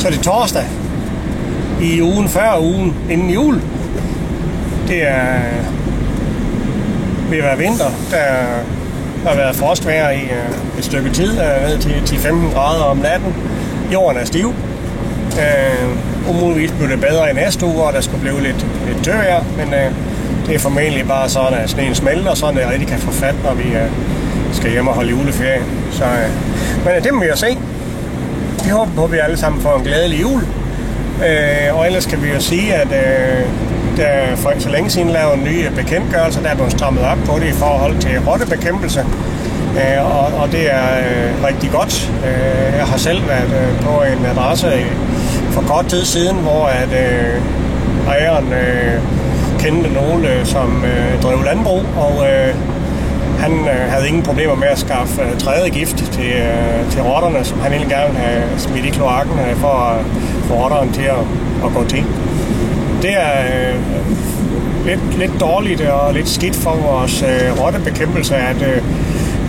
Så er det torsdag i ugen før ugen inden jul. Det er ved at være vinter. Der har været frostvejr i et stykke tid, ned til 10-15 grader om natten. Jorden er stiv. Umuligvis blev det bedre i næste uge, og der skulle blive lidt tørvejr, men det er formentlig bare sådan, at sneen smelter, sådan at det rigtig kan få fat, når vi skal hjem og holde juleferie. Så, men det må vi jo se. Vi håber på, at vi alle sammen får en glædelig jul. Og ellers kan vi jo sige, at der for ikke så længe siden lavet en ny bekendtgørelse, der er blevet strammet op på det i forhold til rottebekæmpelse. Og det er rigtig godt. Jeg har selv været på en adresse for kort tid siden, hvor at ejeren kendte nogle, som drev landbrug, og han havde ingen problemer med at skaffe trædegift til rotterne, som han egentlig gerne havde smidt i kloakken for at få rotterne til at gå til. Det er lidt dårligt og lidt skidt for vores rottebekæmpelse,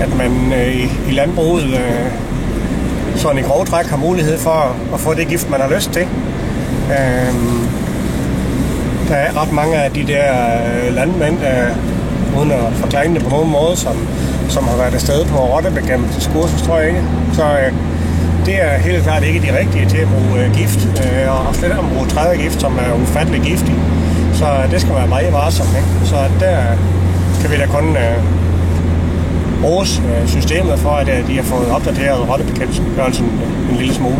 at man i landbruget sådan i grove træk har mulighed for at få det gift, man har lyst til. Der er ret mange af de der landmænd, uden at forklare det på nogen måde, som har været afsted på rottebekæmpelseskursus, tror jeg ikke. Så det er helt klart ikke de rigtige til at bruge gift, og slet at bruge trædegift, som er ufattelig giftig. Så det skal være meget varsom, ikke? Så der kan vi da kun bruge systemet for, at de har fået opdateret rottebekæmpelsen en lille smule.